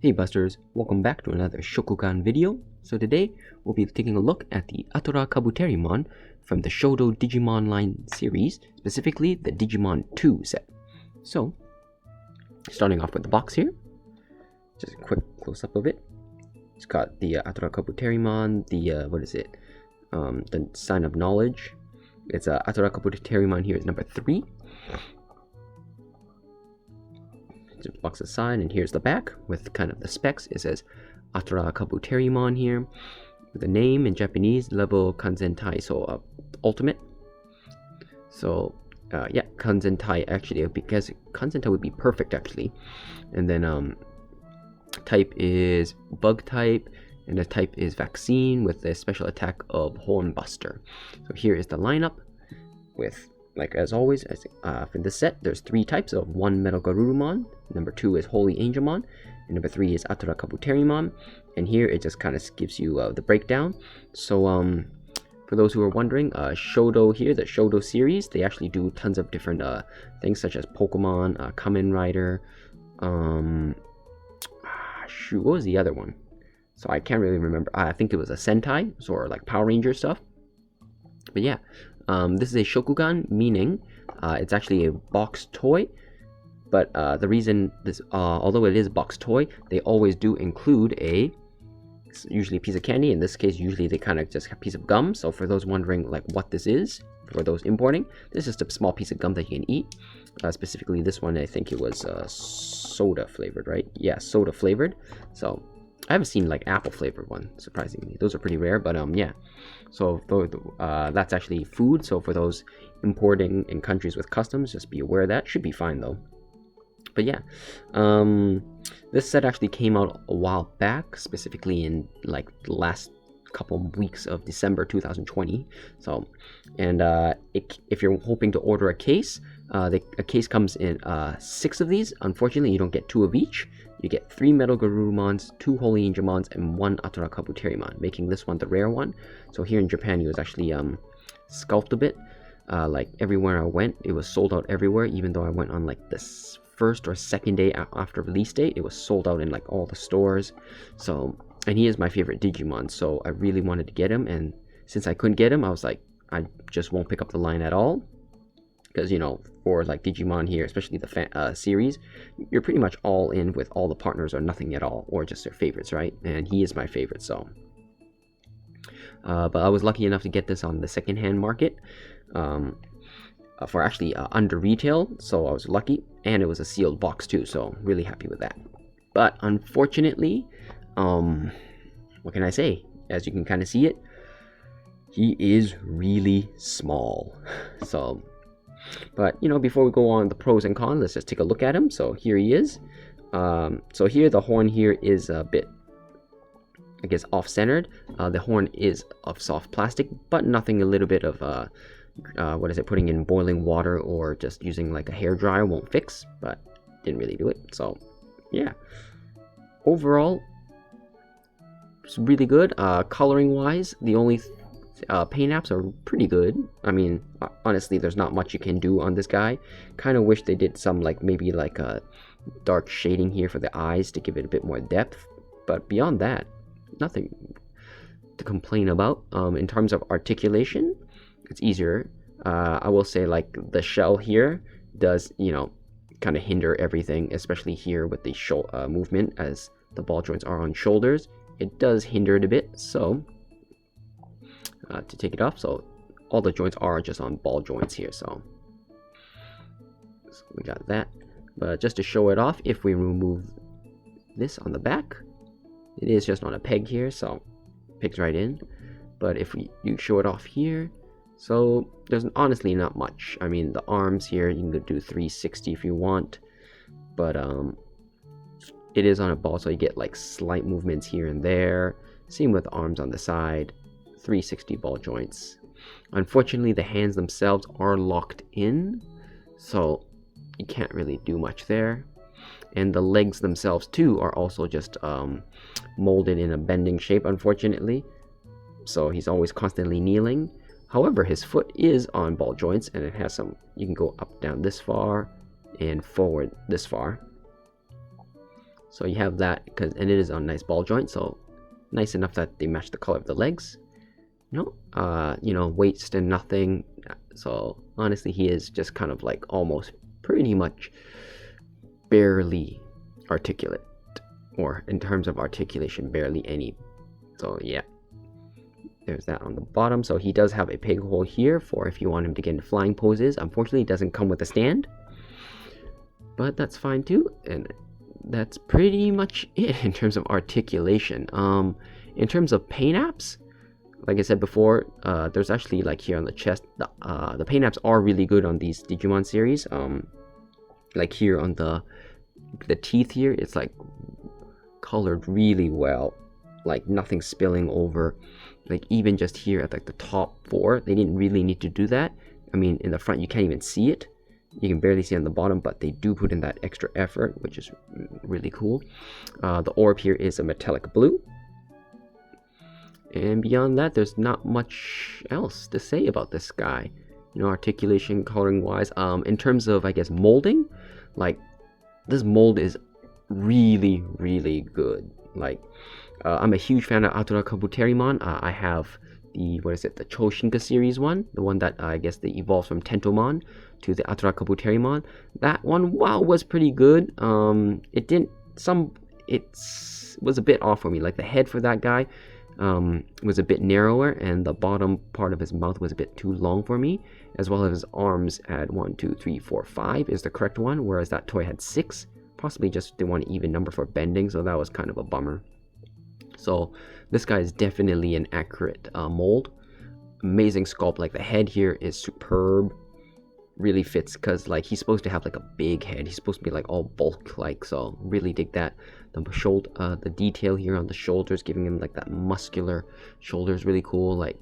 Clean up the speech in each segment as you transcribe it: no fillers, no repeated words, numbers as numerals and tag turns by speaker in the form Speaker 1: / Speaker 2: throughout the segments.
Speaker 1: Hey Busters, welcome back to another Shokugan video. So today, we'll be taking a look at the AtlurKabuterimon from the SHODO Digimon line series, specifically the Digimon 2 set. So, starting off with the box here, just a quick close-up of it. It's got the AtlurKabuterimon, the Sign of Knowledge. It's AtlurKabuterimon here is number 3. Box aside, and here's the back with kind of the specs. It says AtlurKabuterimon here with the name in Japanese, level Kanzentai, so ultimate. So yeah, Kanzentai actually, because Kanzentai would be perfect actually. And then type is bug type, and the type is vaccine with the special attack of Horn Buster. So here is the lineup with, like as always, for this set, there's 3 types of 1 MetalGarurumon, number 2 is HolyAngemon, and number 3 is AtlurKabuterimon. And here it just kind of gives you the breakdown. So for those who are wondering, Shodo here, the Shodo series, they actually do tons of different things such as Pokemon, Kamen Rider, shoot, what was the other one? So I can't really remember. I think it was a Sentai, or like Power Ranger stuff. But yeah. This is a Shokugan, meaning it's actually a box toy, but the reason this, although it is a box toy, they always do include usually a piece of candy. In this case, usually they kind of just have a piece of gum. So for those wondering like what this is, for those importing, this is just a small piece of gum that you can eat. Specifically this one, I think it was soda flavored, right? Yeah, soda flavored. So I haven't seen like apple flavored one, surprisingly. Those are pretty rare, but yeah. So that's actually food. So for those importing in countries with customs, just be aware of that. Should be fine though. But yeah, this set actually came out a while back, specifically in like the last couple weeks of December 2020. So, and if you're hoping to order a case, a case comes in 6 of these. Unfortunately, you don't get 2 of each. You get 3 MetalGarurumons, 2 HolyAngemons, and 1 AtlurKabuterimon, making this one the rare one. So here in Japan, it was actually Sculpt a bit. Like everywhere I went, it was sold out everywhere. Even though I went on like this first or second day after release date, it was sold out in like all the stores. So, and he is my favorite Digimon, so I really wanted to get him. And since I couldn't get him, I was like, I just won't pick up the line at all. Because, you know, for like Digimon here, especially the series, you're pretty much all in with all the partners or nothing at all, or just their favorites, right? And he is my favorite, so. But I was lucky enough to get this on the secondhand market for actually under retail, so I was lucky. And it was a sealed box too, so really happy with that. But unfortunately, what can I say? As you can kind of see it, he is really small. So. But, you know, before we go on the pros and cons, let's just take a look at him. So here he is. So here, the horn here is a bit, I guess, off-centered. The horn is of soft plastic, but nothing a little bit of, putting in boiling water or just using like a hairdryer won't fix, but didn't really do it. So, yeah. Overall, it's really good. Coloring-wise, the only paint apps are pretty good. I mean, honestly, there's not much you can do on this guy. Kind of wish they did some like maybe like a dark shading here for the eyes to give it a bit more depth. But beyond that, nothing to complain about. In terms of articulation, it's easier. I will say like the shell here does, you know, kind of hinder everything, especially here with the movement as the ball joints are on shoulders. It does hinder it a bit, so to take it off, so all the joints are just on ball joints here, so we got that. But just to show it off, if we remove this on the back, it is just on a peg here, so it pegs right in. But if you show it off here, so there's honestly not much. I mean, the arms here, you can do 360 if you want, but it is on a ball, so you get like slight movements here and there. Same with the arms on the side. 360 ball joints. Unfortunately, the hands themselves are locked in, so you can't really do much there. And the legs themselves too are also just molded in a bending shape, unfortunately. So he's always constantly kneeling. However, his foot is on ball joints, and it has some, you can go up, down this far, and forward this far. So you have that, and it is on a nice ball joint, so nice enough that they match the color of the legs. You know, waist and nothing. So honestly, he is just kind of like almost pretty much barely articulate, or in terms of articulation, barely any. So yeah, there's that on the bottom. So he does have a peg hole here for if you want him to get into flying poses. Unfortunately, it doesn't come with a stand, but that's fine too. And that's pretty much it in terms of articulation. In terms of paint apps, like I said before, there's actually, like here on the chest, the paint apps are really good on these Digimon series. Like here on the teeth here, it's like colored really well, like nothing spilling over. Like even just here at like the top 4, they didn't really need to do that. I mean, in the front you can't even see it. You can barely see on the bottom, but they do put in that extra effort, which is really cool. The orb here is a metallic blue. And beyond that, there's not much else to say about this guy. You know, articulation, coloring wise. In terms of, I guess, molding, like, this mold is really, really good. Like, I'm a huge fan of AtlurKabuterimon. I have the, the Choshinka series one, the one that I guess they evolved from Tentomon to the AtlurKabuterimon. That one, wow, was pretty good. It was a bit off for me. Like the head for that guy was a bit narrower, and the bottom part of his mouth was a bit too long for me, as well as his arms at 1, 2, 3, 4, 5 is the correct one, whereas that toy had 6. Possibly just they want an even number for bending, so that was kind of a bummer. So this guy is definitely an accurate mold. Amazing sculpt. Like the head here is superb. Really fits, because like he's supposed to have like a big head. He's supposed to be like all bulk like, so really dig that. The detail here on the shoulders, giving him like that muscular shoulders, really cool. Like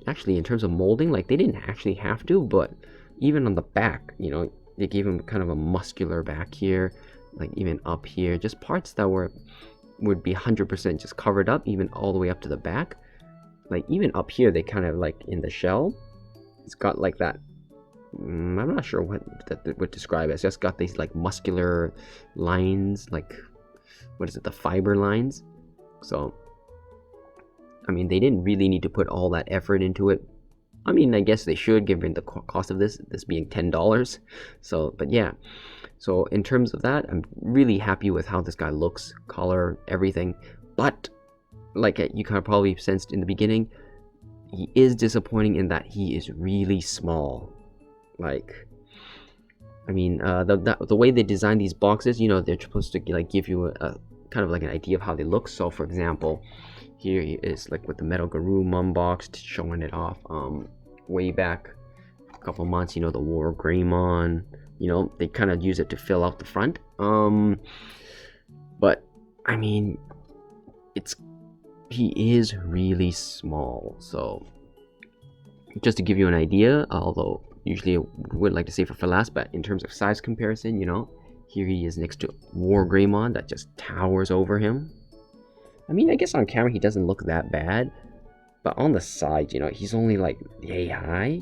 Speaker 1: actually in terms of molding, like they didn't actually have to, but even on the back, you know, they gave him kind of a muscular back here, like even up here, just parts that would be 100% just covered up, even all the way up to the back. Like even up here, they kind of like in the shell, it's got like that, I'm not sure what that would describe it. It's just got these like muscular lines, like the fiber lines. So I mean, they didn't really need to put all that effort into it. I mean, I guess they should, given the cost of this being $10. So, but yeah. So in terms of that, I'm really happy with how this guy looks, color, everything. But like you kind of probably sensed in the beginning, he is disappointing in that he is really small. Like, I mean, the way they design these boxes, you know, they're supposed to like give you a kind of like an idea of how they look. So for example, here he is like with the MetalGarurumon box, showing it off way back a couple months, you know, the WarGreymon, you know, they kind of use it to fill out the front. But I mean, he is really small. So just to give you an idea, although usually I would like to save it for last, but in terms of size comparison, you know, here he is next to WarGreymon that just towers over him. I mean, I guess on camera he doesn't look that bad, but on the side, you know, he's only like yay high.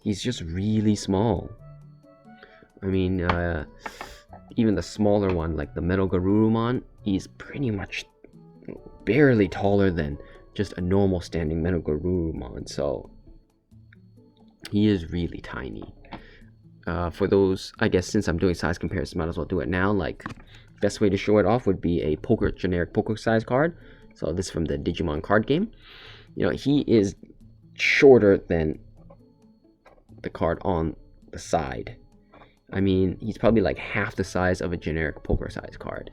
Speaker 1: He's just really small. I mean, even the smaller one, like the MetalGarurumon, he's pretty much barely taller than just a normal standing MetalGarurumon, so he is really tiny. For those, I guess since I'm doing size comparison, might as well do it now. Like, best way to show it off would be a generic poker size card. So this is from the Digimon card game. You know, he is shorter than the card on the side. I mean, he's probably like half the size of a generic poker size card.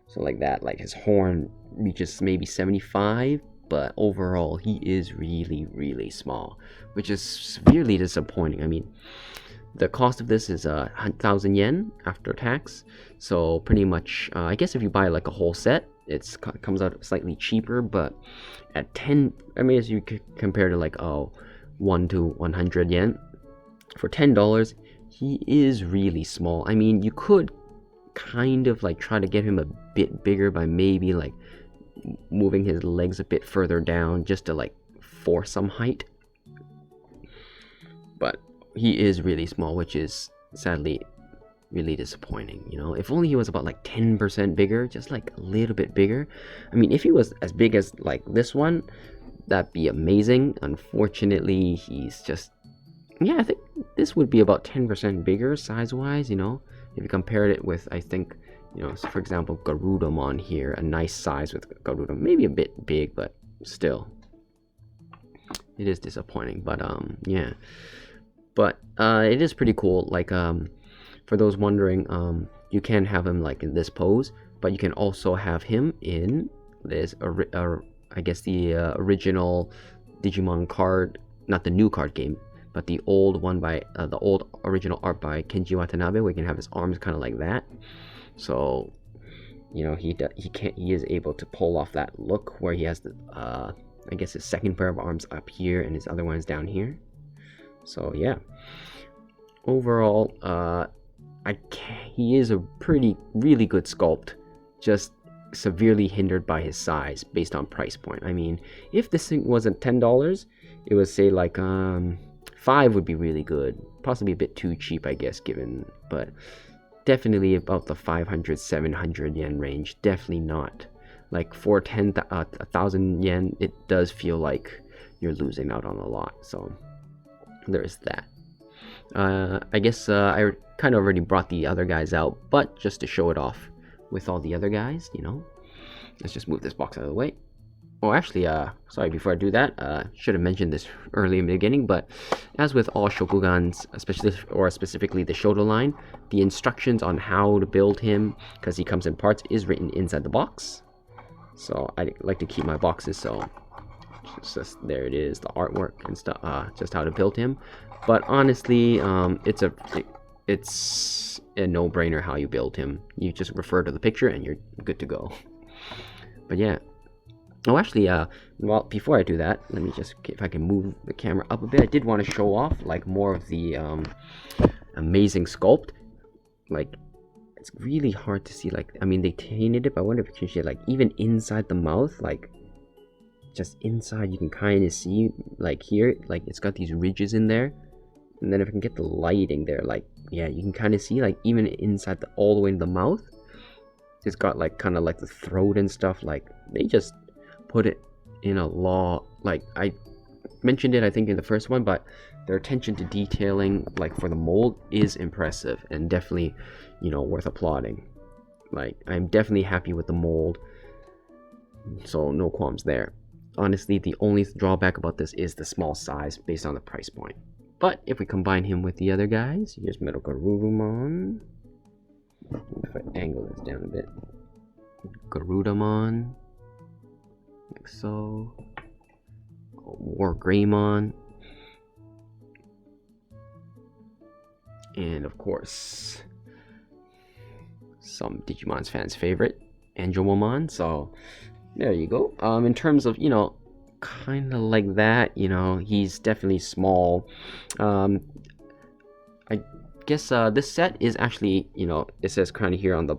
Speaker 1: So like that, like his horn reaches maybe 75, but overall he is really, really small, which is severely disappointing. I mean, the cost of this is 1,000 yen after tax. So pretty much, I guess if you buy like a whole set, it comes out slightly cheaper, but at 10, I mean, as you compare to like 1 to 100 yen, for $10, he is really small. I mean, you could kind of like try to get him a bit bigger by maybe like moving his legs a bit further down just to like force some height, but he is really small, which is sadly really disappointing, you know. If only he was about like 10% bigger, just like a little bit bigger. I mean, if he was as big as like this one, that'd be amazing. Unfortunately, he's just, yeah, I think this would be about 10% bigger size-wise, you know, if you compared it with, I think, you know, so for example, Garurumon here, a nice size with Garuda, maybe a bit big, but still, it is disappointing. But yeah, but it is pretty cool. Like for those wondering, you can have him like in this pose, but you can also have him in this, I guess the original Digimon card, not the new card game, but the old one by the old original art by Kenji Watanabe, where you can have his arms kind of like that. So, you know, he is able to pull off that look where he has the I guess his second pair of arms up here and his other one's down here. So yeah, overall, he is a really good sculpt, just severely hindered by his size based on price point. I mean, if this thing wasn't $10, it would say like $5 would be really good, possibly a bit too cheap, I guess, given, but definitely about the 500-700 yen range. Definitely not like for 1,000 yen. It does feel like you're losing out on a lot. So there's that. I guess I kind of already brought the other guys out, but just to show it off with all the other guys, you know, let's just move this box out of the way. Oh, actually, sorry, before I do that, should have mentioned this early in the beginning, but as with all Shokugans, specifically the SHODO line, the instructions on how to build him, because he comes in parts, is written inside the box. So I like to keep my boxes, so just there it is, the artwork and stuff, just how to build him. But honestly, it's a no-brainer how you build him. You just refer to the picture and you're good to go. But yeah. Oh, actually, well, before I do that, let me just, if I can move the camera up a bit. I did want to show off, like, more of the amazing sculpt. Like, it's really hard to see, like, I mean, they painted it, but I wonder if you can see, like, even inside the mouth, like, just inside, you can kind of see, like, here, like, it's got these ridges in there. And then if I can get the lighting there, like, yeah, you can kind of see, like, even inside all the way in the mouth, it's got, like, kind of like the throat and stuff. Like, they just put it in a law. Like, I mentioned it, I think, in the first one, but their attention to detailing, like, for the mold is impressive and definitely, you know, worth applauding. Like, I'm definitely happy with the mold, so no qualms there. Honestly, the only drawback about this is the small size based on the price point. But if we combine him with the other guys, here's MetalGarurumon. If I angle this down a bit, Garurumon, like so. WarGreymon, and of course, some Digimon's fans' favorite, Angemon. So there you go. In terms of, you know, kind of like that, you know, he's definitely small. I guess this set is actually, you know, it says kind of here on the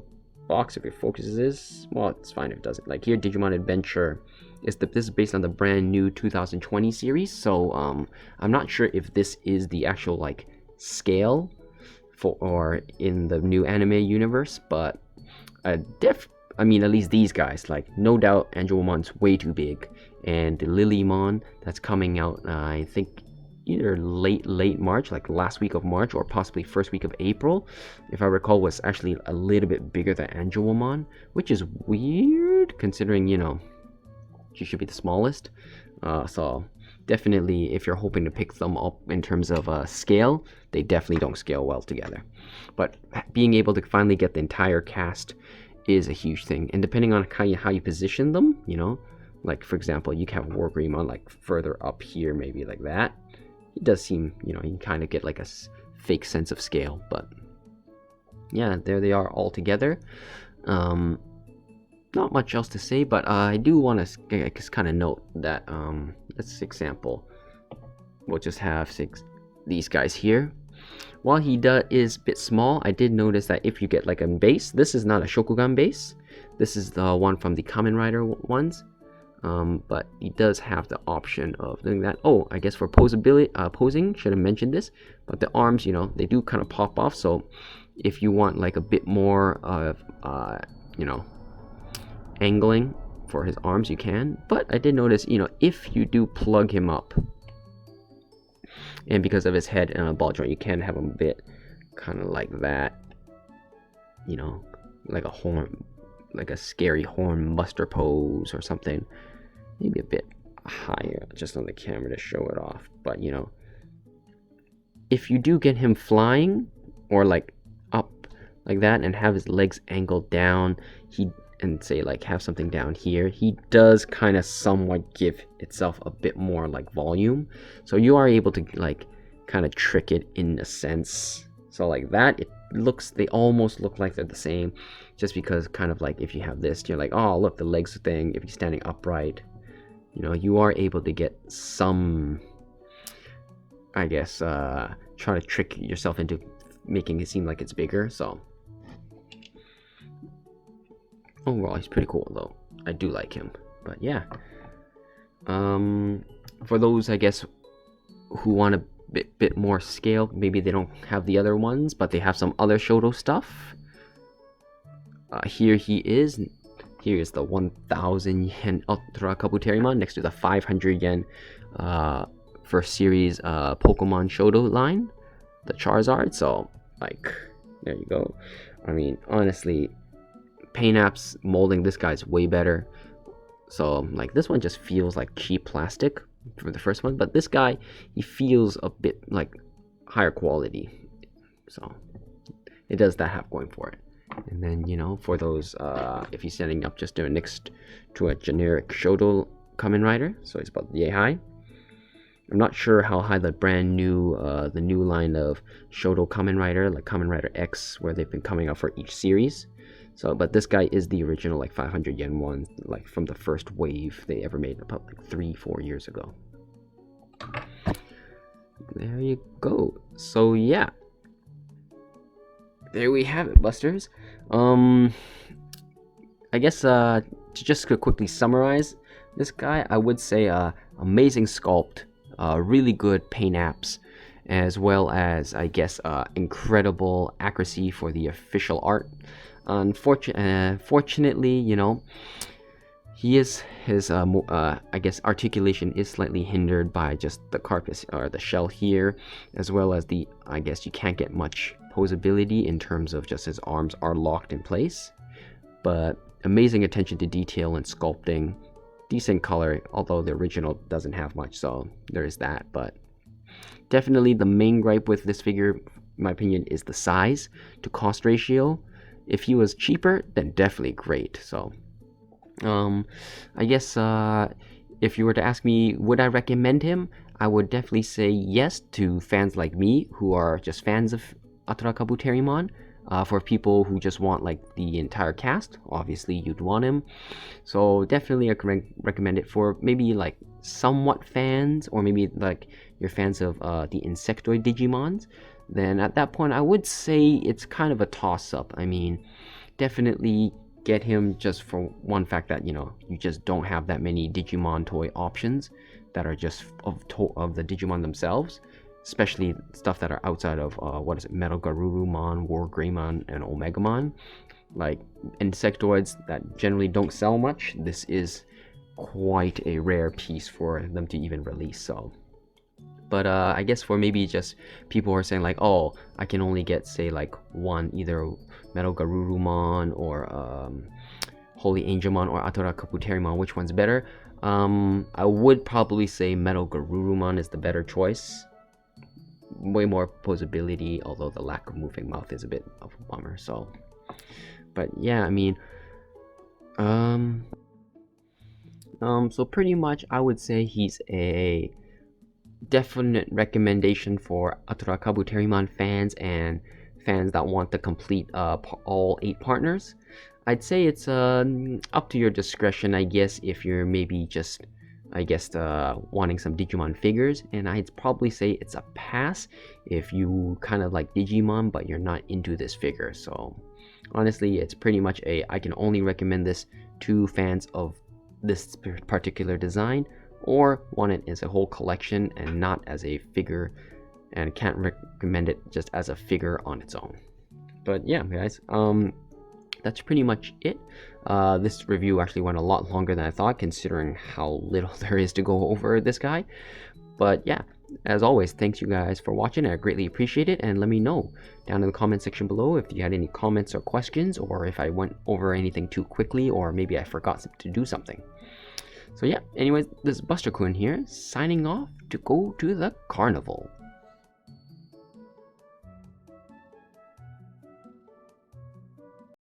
Speaker 1: box, if it focuses, well, it's fine if it doesn't. Like here, Digimon Adventure is this is based on the brand new 2020 series. So I'm not sure if this is the actual like scale for or in the new anime universe, but I mean, at least these guys, like, no doubt Angemon's way too big. And the Lilymon that's coming out, I think either late March, like last week of March, or possibly first week of April, if I recall, was actually a little bit bigger than Angemon, which is weird considering, you know, she should be the smallest. So definitely, if you're hoping to pick them up in terms of scale, they definitely don't scale well together. But being able to finally get the entire cast is a huge thing, and depending on how you position them, you know, like for example, you can have WarGreymon like further up here, maybe like that. It does seem, you know, you can kind of get like a fake sense of scale. But yeah, there they are all together. Not much else to say, but I do want to just kind of note that let's example, we'll just have these guys here. While he is a bit small, I did notice that if you get like a base, this is not a Shokugan base. This is the one from the Kamen Rider ones. But he does have the option of doing that. Oh, I guess for posing, should have mentioned this. But the arms, you know, they do kind of pop off. So if you want like a bit more of you know, angling for his arms, you can. But I did notice, you know, if you do plug him up, and because of his head and a ball joint, you can have him a bit kind of like that, you know, like a horn, like a scary horn buster pose or something. Maybe a bit higher just on the camera to show it off. But you know, if you do get him flying or like up like that and have his legs angled down, and say like have something down here, he does kind of somewhat give itself a bit more like volume, so you are able to like kind of trick it in a sense. So like that, they almost look like they're the same, just because kind of like if you have this, you're like, oh look, the legs thing, if you're standing upright, you know, you are able to get some, I guess, try to trick yourself into making it seem like it's bigger. So overall, he's pretty cool though. I do like him. But yeah, for those, I guess, who want a bit more scale, maybe they don't have the other ones, but they have some other Shodo stuff. Here he is. Here is the 1,000 yen AtlurKabuterimon next to the 500 yen first series Pokemon Shodo line, the Charizard. So like, there you go. I mean, honestly, paint apps molding this guy's way better. So like, this one just feels like cheap plastic for the first one, but this guy, he feels a bit like higher quality, so it does that have going for it. And then, you know, for those if he's setting up just next to a generic Shodo Kamen Rider, so he's about yay high. I'm not sure how high the brand new the new line of Shodo Kamen Rider, like Kamen Rider X, where they've been coming out for each series. So, but this guy is the original like 500 yen one, like from the first wave they ever made about like 3-4 years ago. There you go. So yeah, there we have it, Busters. I guess to just quickly summarize this guy, I would say amazing sculpt, really good paint apps, as well as, I guess, incredible accuracy for the official art. Fortunately, you know, his I guess articulation is slightly hindered by just the carcass or the shell here, as well as the, I guess you can't get much posability in terms of just his arms are locked in place. But amazing attention to detail and sculpting, decent color, although the original doesn't have much, so there is that. But definitely the main gripe with this figure, in my opinion, is the size to cost ratio. If he was cheaper, then definitely great. So I guess if you were to ask me, would I recommend him, I would definitely say yes to fans like me who are just fans of AtlurKabuterimon. For people who just want like the entire cast, obviously you'd want him. So definitely I can recommend it for maybe like somewhat fans, or maybe like you're fans of the Insectoid Digimons. Then at that point I would say it's kind of a toss-up. I mean, definitely get him just for one fact that, you know, you just don't have that many Digimon toy options that are just of the Digimon themselves, especially stuff that are outside of what is it, MetalGarurumon, WarGreymon, and Omegamon. Like Insectoids that generally don't sell much, this is quite a rare piece for them to even release. So but I guess for maybe just people who are saying like, oh, I can only get, say, like one, either MetalGarurumon or HolyAngemon or AtlurKabuterimon, which one's better? I would probably say MetalGarurumon is the better choice. Way more posability, although the lack of moving mouth is a bit of a bummer. So, but yeah, I mean, so pretty much I would say he's a definite recommendation for AtlurKabuterimon fans and fans that want to complete all 8 partners. I'd say it's up to your discretion, I guess, if you're maybe just, I guess, wanting some Digimon figures, and I'd probably say it's a pass if you kind of like Digimon but you're not into this figure. So honestly, it's pretty much I can only recommend this to fans of this particular design, or want it as a whole collection and not as a figure, and can't recommend it just as a figure on its own. But yeah, guys, that's pretty much it. This review actually went a lot longer than I thought, considering how little there is to go over this guy. But yeah, as always, thanks you guys for watching. I greatly appreciate it, and let me know down in the comment section below if you had any comments or questions, or if I went over anything too quickly, or maybe I forgot to do something. So yeah, anyways, this is Buster-kun here, signing off to go to the carnival.